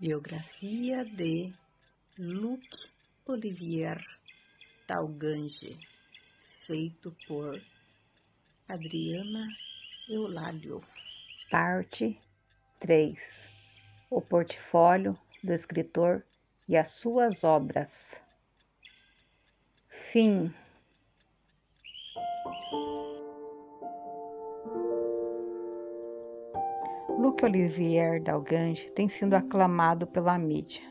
Biografia de Luc Olivier Dalgange, feito por Adriana Eulálio. Parte 3. O portfólio do escritor e as suas obras. Fim. Luc Olivier Dalgange tem sido aclamado pela mídia.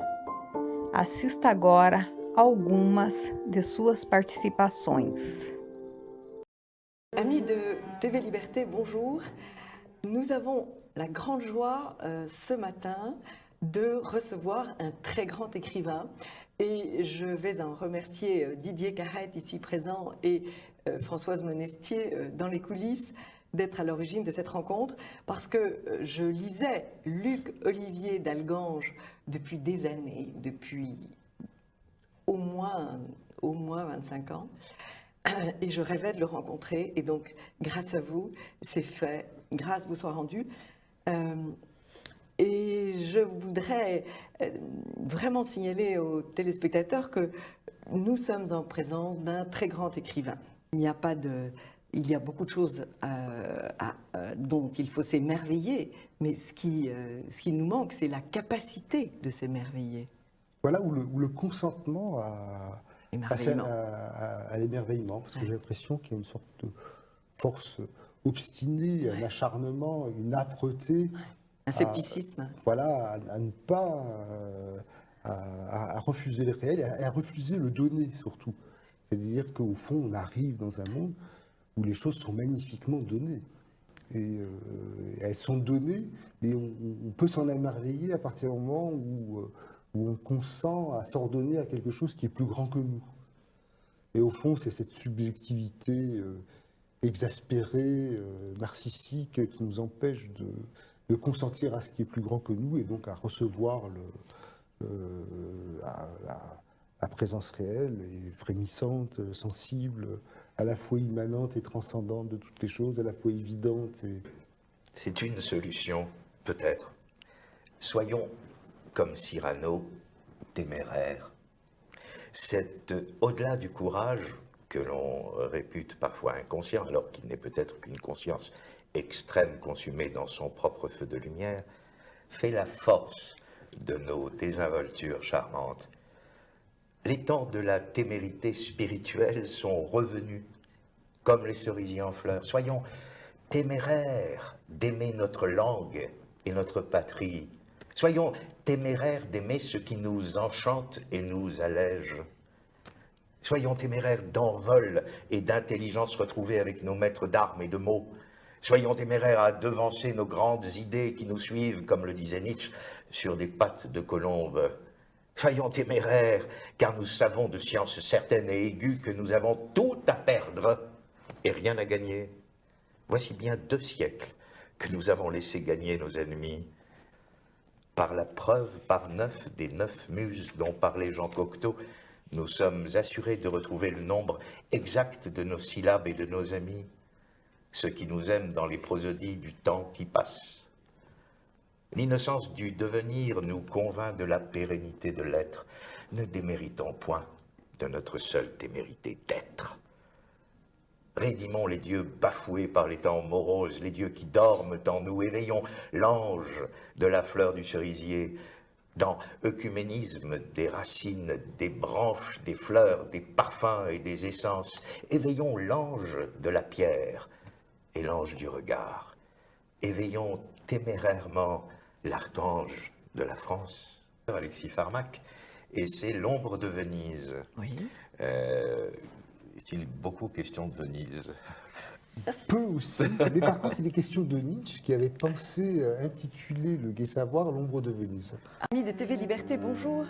Assista agora algumas de suas participações. Amis de TV Liberté, bonjour. Nous avons la grande joie ce matin de recevoir un très grand écrivain et je vais en remercier Didier Carrette ici présent et Françoise Monestier dans les coulisses d'être à l'origine de cette rencontre parce que je lisais Luc Olivier Dalgange depuis des années, depuis au moins 25 ans. Et je rêvais de le rencontrer, et donc grâce à vous, c'est fait, grâce vous soit rendue. Et je voudrais vraiment signaler aux téléspectateurs que nous sommes en présence d'un très grand écrivain. Il y a beaucoup de choses dont il faut s'émerveiller, mais ce qui nous manque, c'est la capacité de s'émerveiller. Voilà, ou le consentement à l'émerveillement, parce que j'ai l'impression qu'il y a une sorte de force obstinée, un acharnement, une âpreté. Un scepticisme. Voilà, à ne pas à refuser le réel et à refuser le donner surtout. C'est-à-dire qu'au fond, on arrive dans un monde où les choses sont magnifiquement données. Et elles sont données, mais on peut s'en émerveiller à partir du moment où on consent à s'ordonner à quelque chose qui est plus grand que nous. Et au fond, c'est cette subjectivité exaspérée, narcissique, qui nous empêche de consentir à ce qui est plus grand que nous et donc à recevoir la présence réelle et frémissante, sensible, à la fois immanente et transcendante de toutes les choses, à la fois évidente. C'est une solution, peut-être. Soyons comme Cyrano, téméraire. C'est au-delà du courage que l'on répute parfois inconscient, alors qu'il n'est peut-être qu'une conscience extrême consumée dans son propre feu de lumière, fait la force de nos désinvoltures charmantes. Les temps de la témérité spirituelle sont revenus, comme les cerisiers en fleurs. Soyons téméraires d'aimer notre langue et notre patrie. Soyons téméraires d'aimer ce qui nous enchante et nous allège. Soyons téméraires d'envol et d'intelligence retrouvée avec nos maîtres d'armes et de mots. Soyons téméraires à devancer nos grandes idées qui nous suivent, comme le disait Nietzsche, sur des pattes de colombe. Soyons téméraires, car nous savons de science certaine et aiguë que nous avons tout à perdre et rien à gagner. Voici bien 2 siècles que nous avons laissé gagner nos ennemis. Par la preuve par 9 des 9 muses dont parlait Jean Cocteau, nous sommes assurés de retrouver le nombre exact de nos syllabes et de nos amis, ceux qui nous aiment dans les prosodies du temps qui passe. L'innocence du devenir nous convainc de la pérennité de l'être. Ne déméritons point de notre seule témérité d'être. Rédimons les dieux bafoués par les temps moroses, les dieux qui dorment en nous. Éveillons l'ange de la fleur du cerisier dans œcuménisme des racines, des branches, des fleurs, des parfums et des essences. Éveillons l'ange de la pierre et l'ange du regard. Éveillons témérairement l'archange de la France. Alexis Farmak, et c'est L'ombre de Venise. Oui. Est-il beaucoup question de Venise? Peu aussi, mais par contre, c'est des questions de Nietzsche qui avait pensé intituler le Gai Savoir L'ombre de Venise. Amis de TV Liberté, bonjour.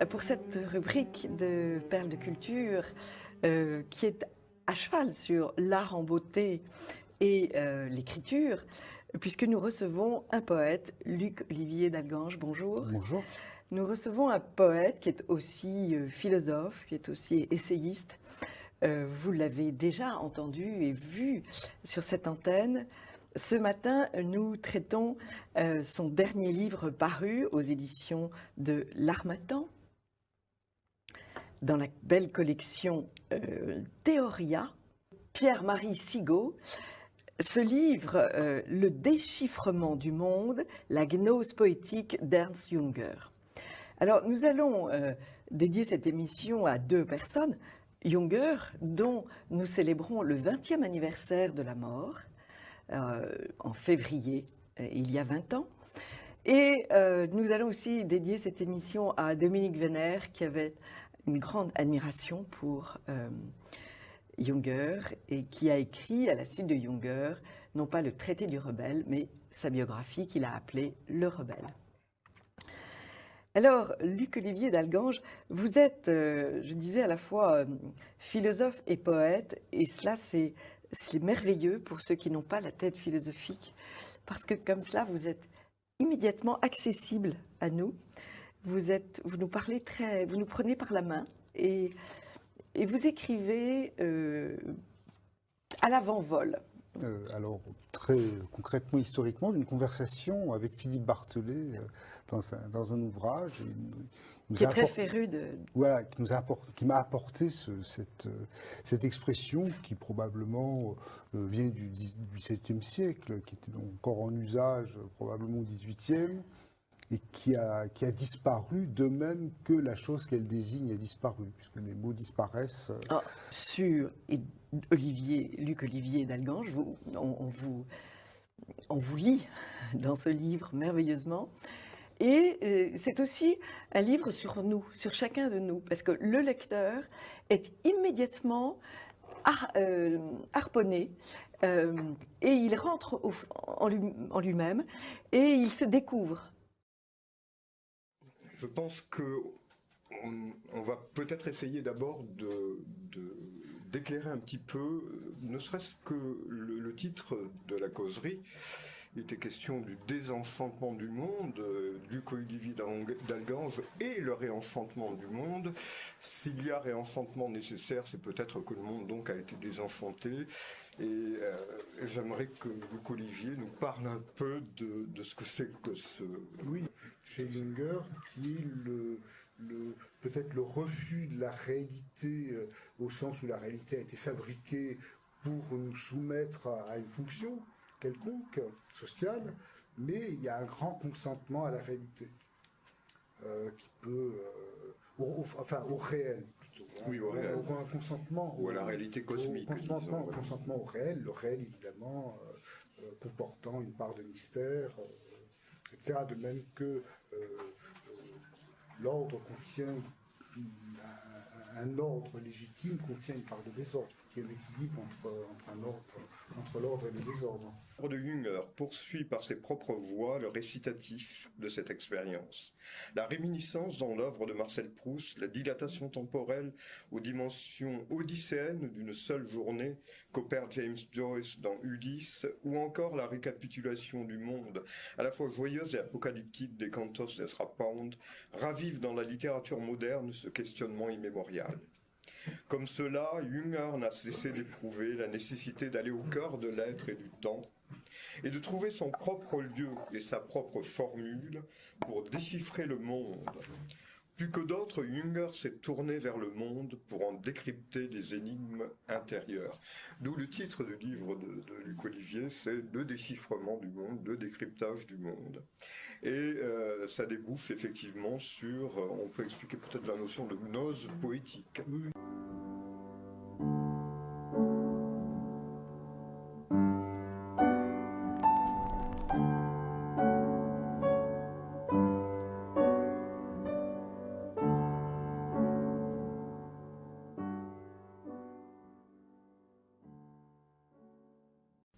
Pour cette rubrique de Perles de culture qui est à cheval sur l'art en beauté et l'écriture, puisque nous recevons un poète, Luc Olivier Dalgange. Bonjour. Bonjour. Nous recevons un poète qui est aussi philosophe, qui est aussi essayiste. Vous l'avez déjà entendu et vu sur cette antenne. ce matin, nous traitons son dernier livre paru aux éditions de L'Harmattan, dans la belle collection Théoria, Pierre-Marie Sigaud. Ce livre, Le déchiffrement du monde, la gnose poétique d'Ernst Junger. Alors, nous allons dédier cette émission à deux personnes, Junger, dont nous célébrons le 20e anniversaire de la mort, en février, il y a 20 ans. Et nous allons aussi dédier cette émission à Dominique Venner, qui avait une grande admiration pour Junger et qui a écrit à la suite de Junger, non pas le traité du rebelle, mais sa biographie qu'il a appelée Le Rebelle. Alors, Luc Olivier d'Algange, vous êtes, je disais, à la fois philosophe et poète, et cela c'est merveilleux pour ceux qui n'ont pas la tête philosophique, parce que comme cela, vous êtes immédiatement accessible à nous. Vous nous parlez vous nous prenez par la main et vous écrivez à l'avant-vol. Alors, très concrètement, historiquement, d'une conversation avec Philippe Barthelet dans un ouvrage. Qui est très féru de... Voilà, qui m'a apporté cette expression qui probablement vient du XVIIe siècle, qui était encore en usage probablement au XVIIIe, et qui a disparu de même que la chose qu'elle désigne a disparu, puisque les mots disparaissent. Sur Luc Olivier d'Algange, on vous lit dans ce livre merveilleusement. Et c'est aussi un livre sur nous, sur chacun de nous, parce que le lecteur est immédiatement harponné et il rentre en lui-même et il se découvre. Je pense qu'on va peut-être essayer d'abord d'éclairer un petit peu, ne serait-ce que le titre de la causerie. Il était question du désenfantement du monde, Luc Olivier d'Algange et le réenfantement du monde. S'il y a réenfantement nécessaire, c'est peut-être que le monde donc a été désenfanté. Et j'aimerais que Luc Olivier nous parle un peu de ce que c'est que ce... Oui, chez Junger, qui est peut-être le refus de la réalité, au sens où la réalité a été fabriquée pour nous soumettre à une fonction quelconque, sociale, mais il y a un grand consentement à la réalité, qui peut... au réel, plutôt. Hein, oui, au réel. Un consentement... Ou à la réalité cosmique. Consentement au réel, le réel, évidemment, comportant une part de mystère, etc. De même que l'ordre contient... Un ordre légitime contient une part de désordre. Il y a un équilibre entre l'ordre et le désordre. De Junger poursuit par ses propres voix le récitatif de cette expérience. La réminiscence dans l'œuvre de Marcel Proust, la dilatation temporelle aux dimensions odysséennes d'une seule journée qu'opère James Joyce dans Ulysse, ou encore la récapitulation du monde, à la fois joyeuse et apocalyptique des Cantos d'Ezra Pound, ravive dans la littérature moderne ce questionnement immémorial. Comme cela, Junger n'a cessé d'éprouver la nécessité d'aller au cœur de l'être et du temps, et de trouver son propre lieu et sa propre formule pour déchiffrer le monde. Plus que d'autres, Junger s'est tourné vers le monde pour en décrypter les énigmes intérieures. D'où le titre du livre de Luc Olivier, c'est Le déchiffrement du monde, le décryptage du monde. Et ça débouche effectivement sur, on peut expliquer peut-être la notion de gnose poétique.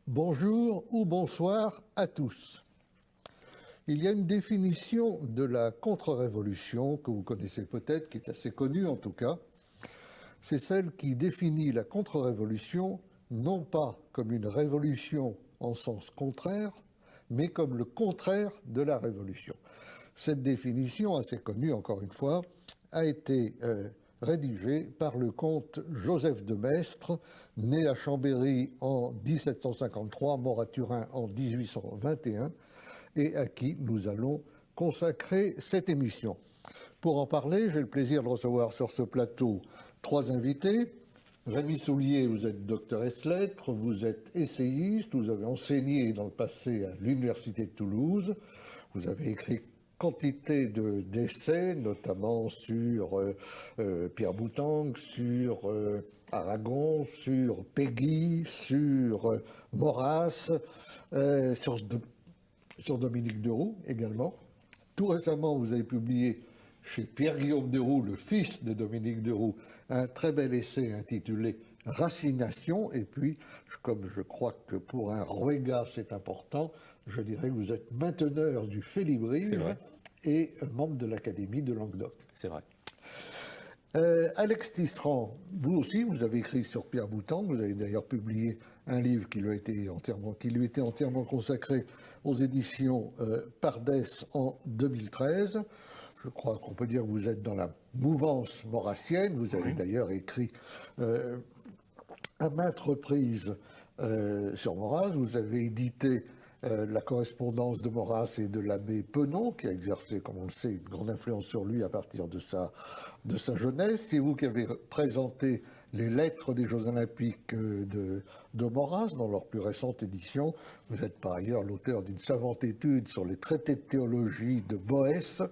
Bonjour ou bonsoir à tous. Il y a une définition de la contre-révolution que vous connaissez peut-être, qui est assez connue en tout cas. C'est celle qui définit la contre-révolution non pas comme une révolution en sens contraire, mais comme le contraire de la révolution. Cette définition, assez connue encore une fois, a été rédigé par le comte Joseph de Maistre, né à Chambéry en 1753, mort à Turin en 1821, et à qui nous allons consacrer cette émission. Pour en parler, j'ai le plaisir de recevoir sur ce plateau 3 invités. Rémi Soulier, vous êtes docteur ès lettres, vous êtes essayiste, vous avez enseigné dans le passé à l'Université de Toulouse, vous avez écrit quantité d'essais, notamment sur Pierre Boutang, sur Aragon, sur Péguy, sur Maurras, sur Dominique Deroux également. Tout récemment, vous avez publié chez Pierre-Guillaume Deroux, le fils de Dominique Deroux, un très bel essai intitulé « Racination ». Et puis, comme je crois que pour un Ruéga c'est important, je dirais que vous êtes mainteneur du Félibrige et membre de l'Académie de Languedoc. C'est vrai. Alex Tisserand, vous aussi, vous avez écrit sur Pierre Boutang. Vous avez d'ailleurs publié un livre qui lui était entièrement consacré aux éditions Pardès en 2013. Je crois qu'on peut dire que vous êtes dans la mouvance maurassienne. Vous avez d'ailleurs écrit à maintes reprises sur Maurras. Vous avez édité la correspondance de Maurras et de l'abbé Penon, qui a exercé, comme on le sait, une grande influence sur lui à partir de sa jeunesse. C'est vous qui avez présenté les lettres des Jeux Olympiques de Maurras dans leur plus récente édition. Vous êtes par ailleurs l'auteur d'une savante étude sur les traités de théologie de Boès.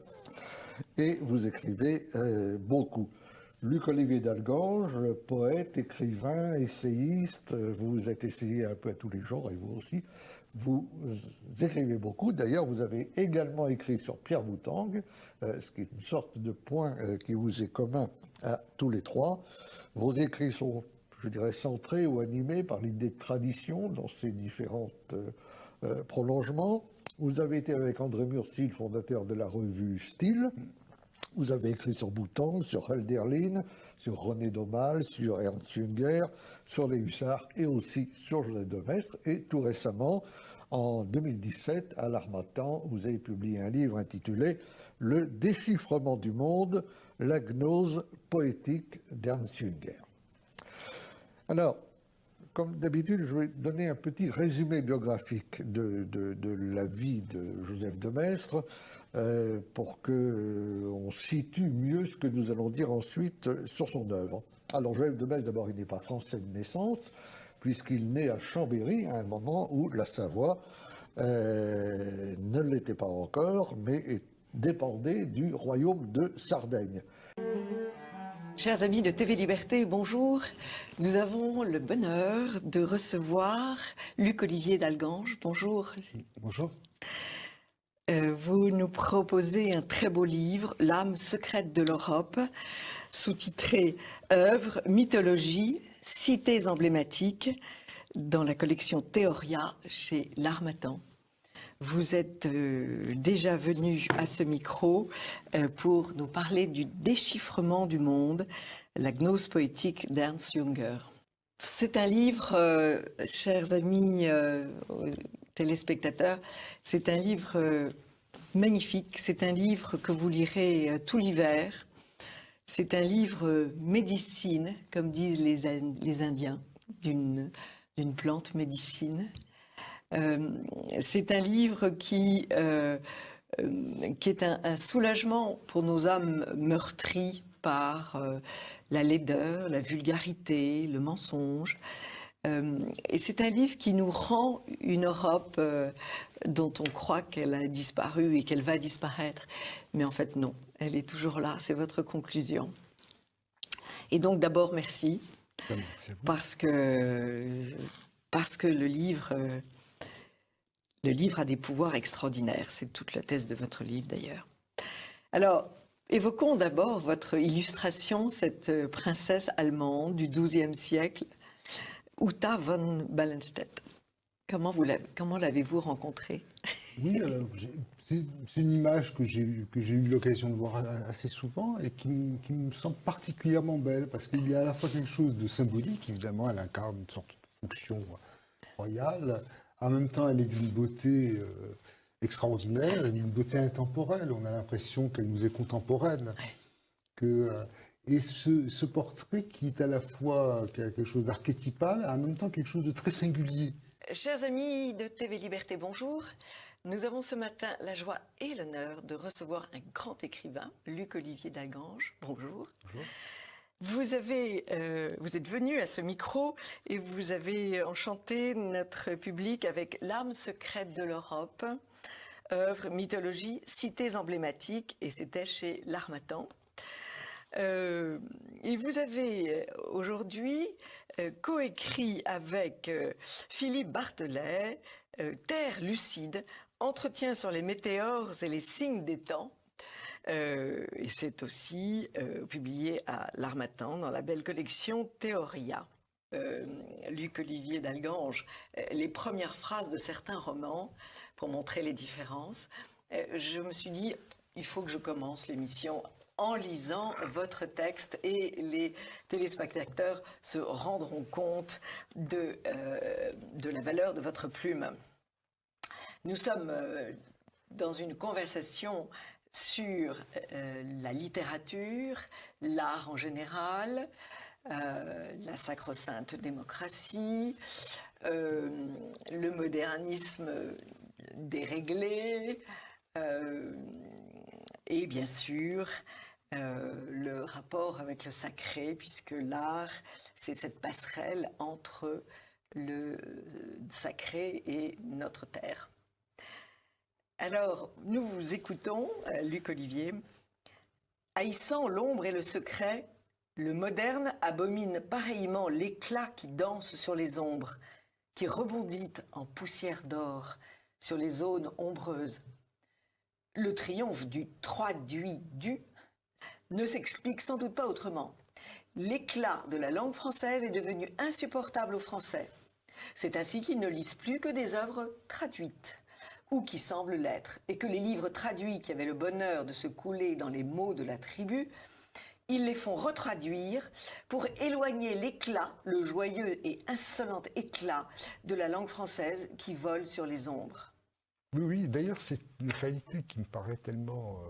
Et vous écrivez beaucoup. Luc-Olivier d'Algange, poète, écrivain, essayiste, vous êtes essayé un peu à tous les jours, et vous aussi, vous écrivez beaucoup. D'ailleurs, vous avez également écrit sur Pierre Boutang, ce qui est une sorte de point qui vous est commun à tous les trois. Vos écrits sont, je dirais, centrés ou animés par l'idée de tradition dans ses différents prolongements. Vous avez été avec André Murcy, le fondateur de la revue Style. Vous avez écrit sur Boutang, sur Hölderlin, sur René Daumal, sur Ernst Jünger, sur les Hussards et aussi sur Joseph de Maistre. Et tout récemment, en 2017, à l'Harmattan, vous avez publié un livre intitulé « Le déchiffrement du monde, la gnose poétique d'Ernst Jünger ». Alors, comme d'habitude, je vais donner un petit résumé biographique de la vie de Joseph de Maistre pour qu'on situe mieux ce que nous allons dire ensuite sur son œuvre. Alors, Joseph de Maistre, d'abord, il n'est pas français de naissance, puisqu'il naît à Chambéry à un moment où la Savoie ne l'était pas encore, mais dépendait du royaume de Sardaigne. Chers amis de TV Liberté, bonjour. Nous avons le bonheur de recevoir Luc-Olivier d'Algange. Bonjour. Bonjour. Vous nous proposez un très beau livre, L'âme secrète de l'Europe, sous-titré Œuvres, mythologie, cités emblématiques, dans la collection Théoria chez l'Harmattan. Vous êtes déjà venu à ce micro pour nous parler du déchiffrement du monde, la gnose poétique d'Ernst Jünger. C'est un livre, chers amis téléspectateurs, c'est un livre magnifique, c'est un livre que vous lirez tout l'hiver. C'est un livre médecine, comme disent les Indiens, d'une plante médecine. C'est un livre qui est un soulagement pour nos âmes meurtries par la laideur, la vulgarité, le mensonge. Et c'est un livre qui nous rend une Europe dont on croit qu'elle a disparu et qu'elle va disparaître. Mais en fait, non, elle est toujours là, c'est votre conclusion. Et donc d'abord, merci. Merci à vous. Parce que le livre a des pouvoirs extraordinaires. C'est toute la thèse de votre livre, d'ailleurs. Alors, évoquons d'abord votre illustration, cette princesse allemande du XIIe siècle, Uta von Ballenstedt. Comment l'avez-vous rencontrée? Oui, c'est une image que j'ai eu l'occasion de voir assez souvent et qui me semble particulièrement belle parce qu'il y a à la fois quelque chose de symbolique, évidemment, elle incarne une sorte de fonction royale. En même temps, elle est d'une beauté extraordinaire, d'une beauté intemporelle. On a l'impression qu'elle nous est contemporaine. Et ce portrait qui est à la fois quelque chose d'archétypal, et en même temps quelque chose de très singulier. Chers amis de TV Liberté, bonjour. Nous avons ce matin la joie et l'honneur de recevoir un grand écrivain, Luc-Olivier d'Algange. Bonjour. Bonjour. Vous êtes venu à ce micro et vous avez enchanté notre public avec L'âme secrète de l'Europe, œuvre, mythologie, cités emblématiques, et c'était chez L'Harmattan. Et vous avez aujourd'hui coécrit avec Philippe Barthelet Terre lucide, entretien sur les météores et les signes des temps. Et c'est aussi publié à L'Harmattan dans la belle collection Théoria. Luc-Olivier d'Algange, les premières phrases de certains romans pour montrer les différences. Je me suis dit, il faut que je commence l'émission en lisant votre texte et les téléspectateurs se rendront compte de la valeur de votre plume. Nous sommes dans une conversation sur la littérature, l'art en général, la sacro-sainte démocratie, le modernisme déréglé, et bien sûr le rapport avec le sacré, puisque l'art, c'est cette passerelle entre le sacré et notre terre. Alors, nous vous écoutons, Luc-Olivier. Haïssant l'ombre et le secret, le moderne abomine pareillement l'éclat qui danse sur les ombres, qui rebondit en poussière d'or sur les zones ombreuses. Le triomphe du traduit du ne s'explique sans doute pas autrement. L'éclat de la langue française est devenu insupportable aux Français. C'est ainsi qu'ils ne lisent plus que des œuvres traduites, ou qui semblent l'être, et que les livres traduits qui avaient le bonheur de se couler dans les mots de la tribu, ils les font retraduire pour éloigner l'éclat, le joyeux et insolent éclat de la langue française qui vole sur les ombres. Oui, d'ailleurs, c'est une réalité qui me paraît tellement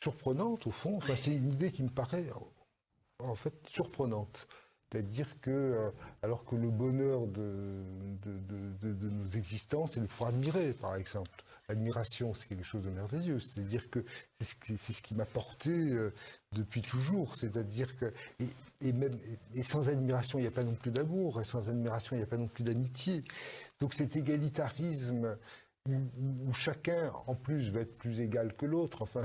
surprenante, au fond. Enfin, c'est une idée qui me paraît, en fait, surprenante. C'est-à-dire que, alors que le bonheur de nos existences, c'est de pouvoir admirer, par exemple. L'admiration, c'est quelque chose de merveilleux. C'est-à-dire que c'est ce qui m'a porté depuis toujours. C'est-à-dire que, et sans admiration, il n'y a pas non plus d'amour. Et sans admiration, il n'y a pas non plus d'amitié. Donc cet égalitarisme où chacun, en plus, va être plus égal que l'autre, enfin...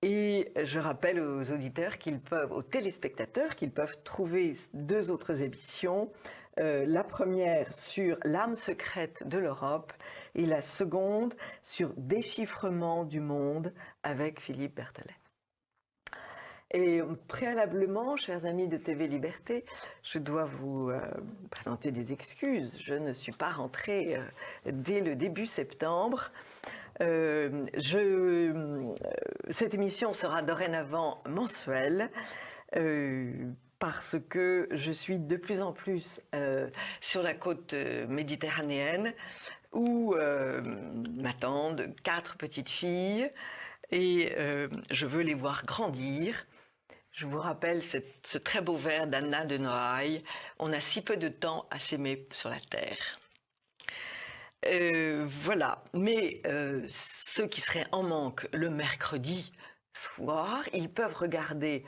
Et je rappelle aux auditeurs aux téléspectateurs qu'ils peuvent trouver deux autres émissions. La première sur l'âme secrète de l'Europe et la seconde sur déchiffrement du monde avec Philippe Barthelet. Et préalablement, chers amis de TV Liberté, je dois vous présenter des excuses. Je ne suis pas rentrée dès le début septembre. Cette émission sera dorénavant mensuelle parce que je suis de plus en plus sur la côte méditerranéenne où m'attendent 4 petites filles et je veux les voir grandir. Je vous rappelle ce très beau vers d'Anna de Noailles. On a si peu de temps à s'aimer sur la terre. Voilà, mais ceux qui seraient en manque le mercredi soir, ils peuvent regarder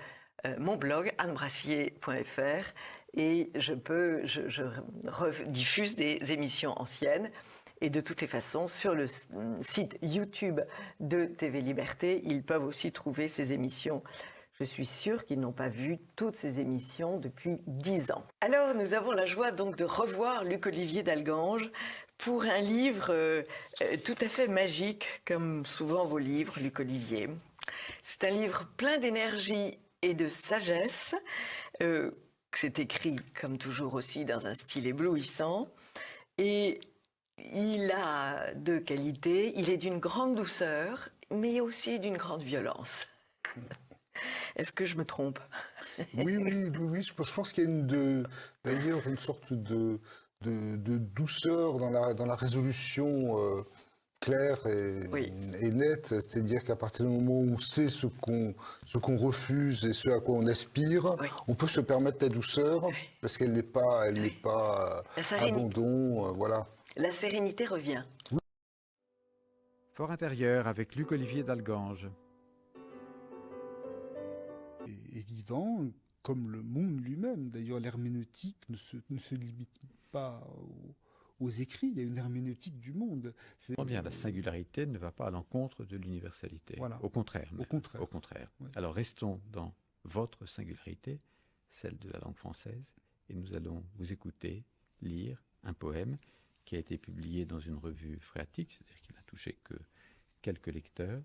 mon blog annebrassier.fr et je rediffuse des émissions anciennes. Et de toutes les façons, sur le site YouTube de TV Liberté, ils peuvent aussi trouver ces émissions. Je suis sûre qu'ils n'ont pas vu toutes ces émissions depuis 10 ans. Alors, nous avons la joie donc de revoir Luc-Olivier d'Algange pour un livre tout à fait magique, comme souvent vos livres, Luc-Olivier. C'est un livre plein d'énergie et de sagesse. C'est écrit, comme toujours aussi, dans un style éblouissant. Et il a 2 qualités. Il est d'une grande douceur, mais aussi d'une grande violence. Est-ce que je me trompe? Oui, je pense qu'il y a d'ailleurs une sorte de douceur dans la résolution claire et nette, c'est-à-dire qu'à partir du moment où on sait ce qu'on refuse et ce à quoi on aspire, on peut se permettre la douceur parce qu'elle n'est pas abandon, voilà. La sérénité revient. Fort intérieur avec Luc-Olivier Dalgange. Et vivant, comme le monde lui-même. D'ailleurs, l'herméneutique ne se limite pas aux écrits, il y a une herméneutique du monde. Bien, la singularité ne va pas à l'encontre de l'universalité. Voilà. Au contraire. Au contraire. Au contraire. Oui. Alors restons dans votre singularité, celle de la langue française, et nous allons vous écouter lire un poème qui a été publié dans une revue phréatique, c'est-à-dire qu'il n'a touché que quelques lecteurs,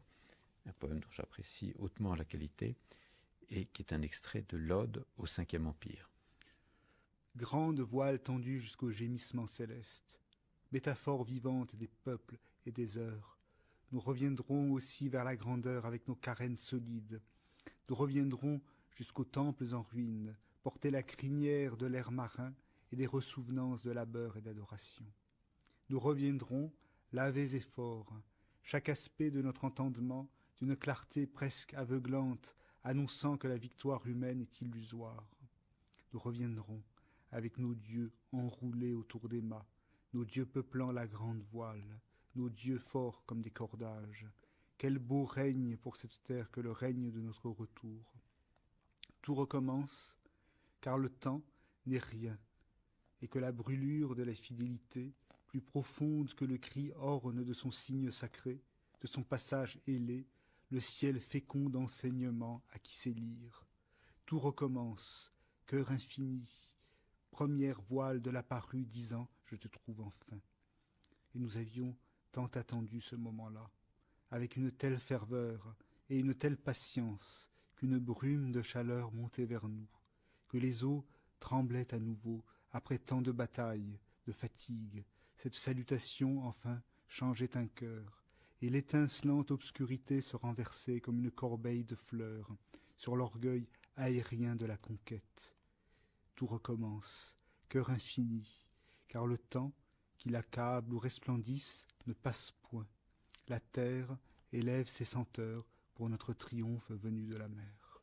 un poème dont j'apprécie hautement la qualité, et qui est un extrait de l'Ode au Cinquième Empire. Grande voile tendue jusqu'au gémissement céleste, métaphore vivante des peuples et des heures, nous reviendrons aussi vers la grandeur avec nos carènes solides. Nous reviendrons jusqu'aux temples en ruine, porter la crinière de l'air marin et des ressouvenances de labeur et d'adoration. Nous reviendrons, lavés et forts, chaque aspect de notre entendement d'une clarté presque aveuglante, annonçant que la victoire humaine est illusoire. Nous reviendrons avec nos dieux enroulés autour des mâts, nos dieux peuplant la grande voile, nos dieux forts comme des cordages. Quel beau règne pour cette terre que le règne de notre retour. Tout recommence, car le temps n'est rien, et que la brûlure de la fidélité, plus profonde que le cri orne de son signe sacré, de son passage ailé, le ciel fécond d'enseignement à qui sait lire. Tout recommence, cœur infini, première voile de la parue disant « Je te trouve enfin ». Et nous avions tant attendu ce moment-là, avec une telle ferveur et une telle patience qu'une brume de chaleur montait vers nous, que les eaux tremblaient à nouveau après tant de batailles, de fatigues. Cette salutation, enfin, changeait un cœur, et l'étincelante obscurité se renversait comme une corbeille de fleurs sur l'orgueil aérien de la conquête. Tout recommence, cœur infini, car le temps, qui l'accable ou resplendisse, ne passe point. La terre élève ses senteurs pour notre triomphe venu de la mer.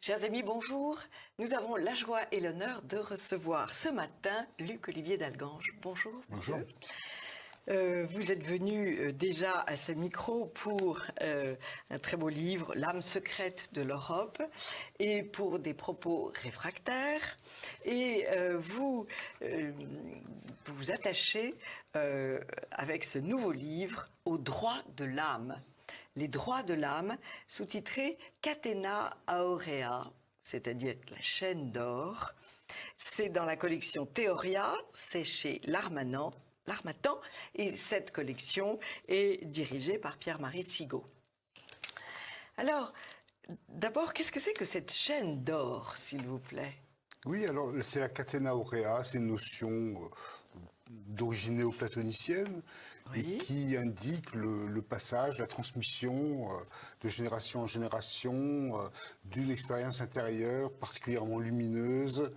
Chers amis, bonjour. Nous avons la joie et l'honneur de recevoir ce matin Luc-Olivier Dalgange. Bonjour, monsieur. Bonjour. Vous êtes venu déjà à ce micro pour un très beau livre, L'âme secrète de l'Europe, et pour des propos réfractaires. Et vous vous attachez avec ce nouveau livre aux droits de l'âme. Les droits de l'âme, sous-titré Catena Aurea, c'est-à-dire la chaîne d'or. C'est dans la collection Théoria, c'est chez L'Harmattan, et cette collection est dirigée par Pierre-Marie Sigaud. Alors, d'abord, qu'est-ce que c'est que cette chaîne d'or, s'il vous plaît? Oui, alors c'est la catena aurea, c'est une notion d'origine néoplatonicienne et qui indique le passage, la transmission de génération en génération d'une expérience intérieure particulièrement lumineuse.